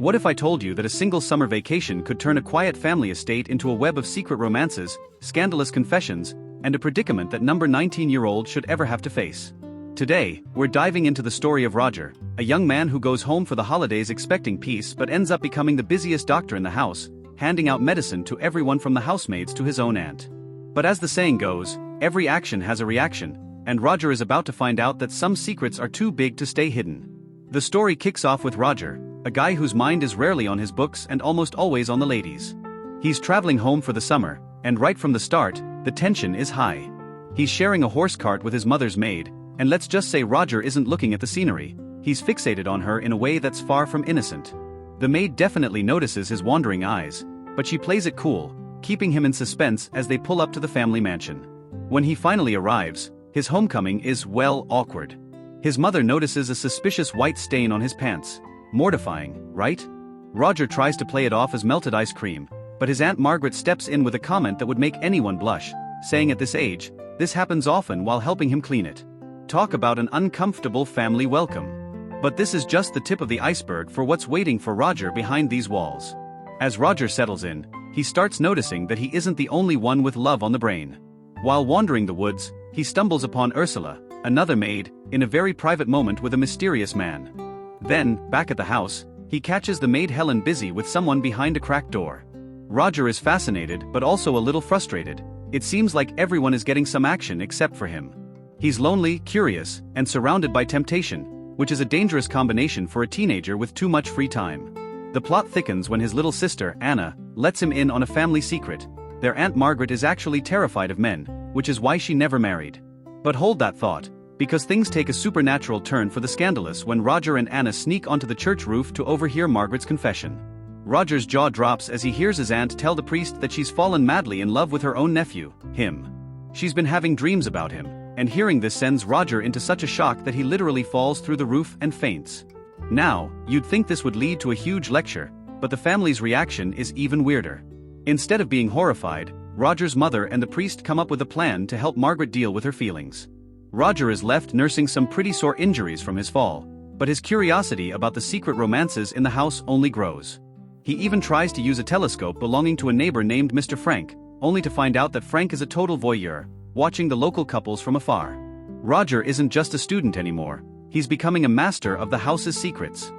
What if I told you that a single summer vacation could turn a quiet family estate into a web of secret romances, scandalous confessions, and a predicament that number 19-year-old should ever have to face? Today, we're diving into the story of Roger, a young man who goes home for the holidays expecting peace but ends up becoming the busiest doctor in the house, handing out medicine to everyone from the housemaids to his own aunt. But as the saying goes, every action has a reaction, and Roger is about to find out that some secrets are too big to stay hidden. The story kicks off with Roger, a guy whose mind is rarely on his books and almost always on the ladies. He's traveling home for the summer, and right from the start, the tension is high. He's sharing a horse cart with his mother's maid, and let's just say Roger isn't looking at the scenery, he's fixated on her in a way that's far from innocent. The maid definitely notices his wandering eyes, but she plays it cool, keeping him in suspense as they pull up to the family mansion. When he finally arrives, his homecoming is, well, awkward. His mother notices a suspicious white stain on his pants. Mortifying, right? Roger tries to play it off as melted ice cream, but his Aunt Margaret steps in with a comment that would make anyone blush, saying at this age, this happens often, while helping him clean it. Talk about an uncomfortable family welcome. But this is just the tip of the iceberg for what's waiting for Roger behind these walls. As Roger settles in, he starts noticing that he isn't the only one with love on the brain. While wandering the woods, he stumbles upon Ursula, another maid, in a very private moment with a mysterious man. Then, back at the house, he catches the maid Helen busy with someone behind a cracked door. Roger is fascinated but also a little frustrated. It seems like everyone is getting some action except for him. He's lonely, curious, and surrounded by temptation, which is a dangerous combination for a teenager with too much free time. The plot thickens when his little sister, Anna, lets him in on a family secret. Their Aunt Margaret is actually terrified of men, which is why she never married. But hold that thought, because things take a supernatural turn for the scandalous when Roger and Anna sneak onto the church roof to overhear Margaret's confession. Roger's jaw drops as he hears his aunt tell the priest that she's fallen madly in love with her own nephew, him. She's been having dreams about him, and hearing this sends Roger into such a shock that he literally falls through the roof and faints. Now, you'd think this would lead to a huge lecture, but the family's reaction is even weirder. Instead of being horrified, Roger's mother and the priest come up with a plan to help Margaret deal with her feelings. Roger is left nursing some pretty sore injuries from his fall, but his curiosity about the secret romances in the house only grows. He even tries to use a telescope belonging to a neighbor named Mr. Frank, only to find out that Frank is a total voyeur, watching the local couples from afar. Roger isn't just a student anymore, he's becoming a master of the house's secrets.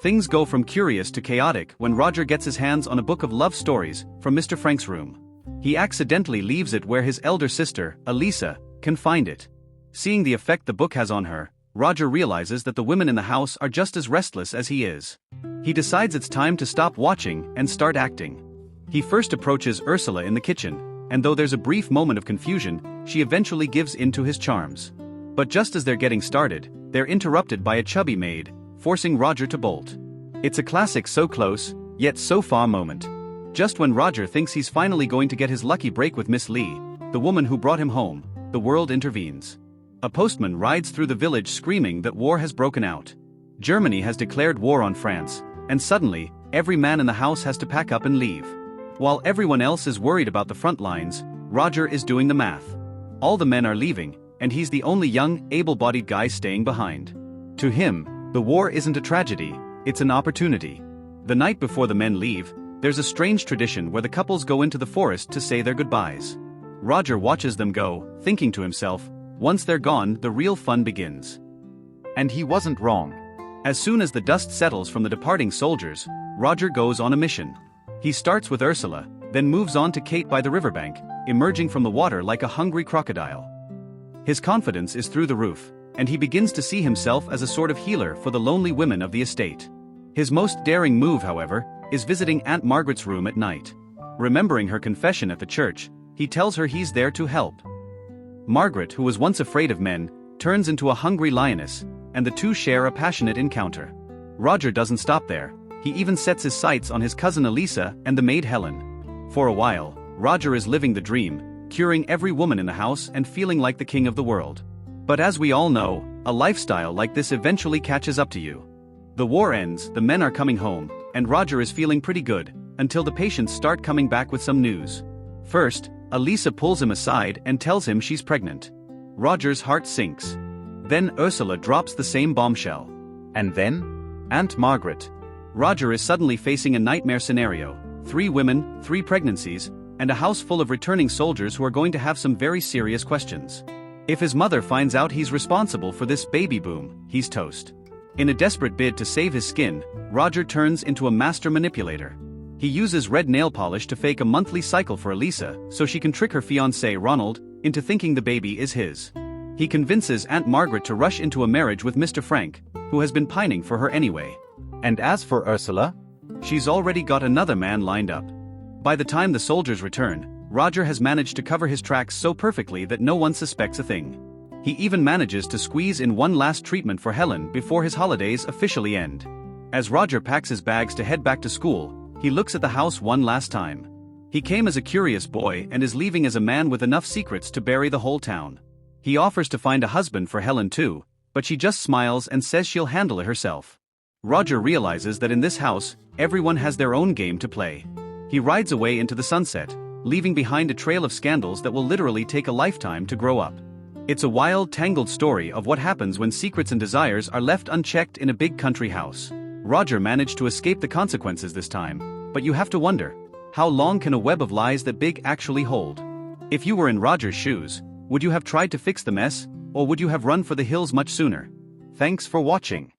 Things go from curious to chaotic when Roger gets his hands on a book of love stories from Mr. Frank's room. He accidentally leaves it where his elder sister, Elisa, can find it. Seeing the effect the book has on her, Roger realizes that the women in the house are just as restless as he is. He decides it's time to stop watching and start acting. He first approaches Ursula in the kitchen, and though there's a brief moment of confusion, she eventually gives in to his charms. But just as they're getting started, they're interrupted by a chubby maid, forcing Roger to bolt. It's a classic so close, yet so far moment. Just when Roger thinks he's finally going to get his lucky break with Miss Lee, the woman who brought him home, the world intervenes. A postman rides through the village screaming that war has broken out. Germany has declared war on France, and suddenly, every man in the house has to pack up and leave. While everyone else is worried about the front lines, Roger is doing the math. All the men are leaving, and he's the only young, able-bodied guy staying behind. To him, the war isn't a tragedy, it's an opportunity. The night before the men leave, there's a strange tradition where the couples go into the forest to say their goodbyes. Roger watches them go, thinking to himself, once they're gone, the real fun begins. And he wasn't wrong. As soon as the dust settles from the departing soldiers, Roger goes on a mission. He starts with Ursula, then moves on to Kate by the riverbank, emerging from the water like a hungry crocodile. His confidence is through the roof, and he begins to see himself as a sort of healer for the lonely women of the estate. His most daring move, however, is visiting Aunt Margaret's room at night. Remembering her confession at the church, he tells her he's there to help. Margaret, who was once afraid of men, turns into a hungry lioness, and the two share a passionate encounter. Roger doesn't stop there, he even sets his sights on his cousin Elisa and the maid Helen. For a while, Roger is living the dream, curing every woman in the house and feeling like the king of the world. But as we all know, a lifestyle like this eventually catches up to you. The war ends, the men are coming home, and Roger is feeling pretty good, until the patients start coming back with some news. First, Elisa pulls him aside and tells him she's pregnant. Roger's heart sinks. Then Ursula drops the same bombshell. And then? Aunt Margaret. Roger is suddenly facing a nightmare scenario: 3 women, 3 pregnancies, and a house full of returning soldiers who are going to have some very serious questions. If his mother finds out he's responsible for this baby boom, he's toast. In a desperate bid to save his skin, Roger turns into a master manipulator. He uses red nail polish to fake a monthly cycle for Elisa so she can trick her fiancé Ronald into thinking the baby is his. He convinces Aunt Margaret to rush into a marriage with Mr. Frank, who has been pining for her anyway. And as for Ursula, she's already got another man lined up. By the time the soldiers return, Roger has managed to cover his tracks so perfectly that no one suspects a thing. He even manages to squeeze in one last treatment for Helen before his holidays officially end. As Roger packs his bags to head back to school, he looks at the house one last time. He came as a curious boy and is leaving as a man with enough secrets to bury the whole town. He offers to find a husband for Helen too, but she just smiles and says she'll handle it herself. Roger realizes that in this house, everyone has their own game to play. He rides away into the sunset, leaving behind a trail of scandals that will literally take a lifetime to grow up. It's a wild, tangled story of what happens when secrets and desires are left unchecked in a big country house. Roger managed to escape the consequences this time, but you have to wonder, how long can a web of lies that big actually hold? If you were in Roger's shoes, would you have tried to fix the mess, or would you have run for the hills much sooner? Thanks for watching.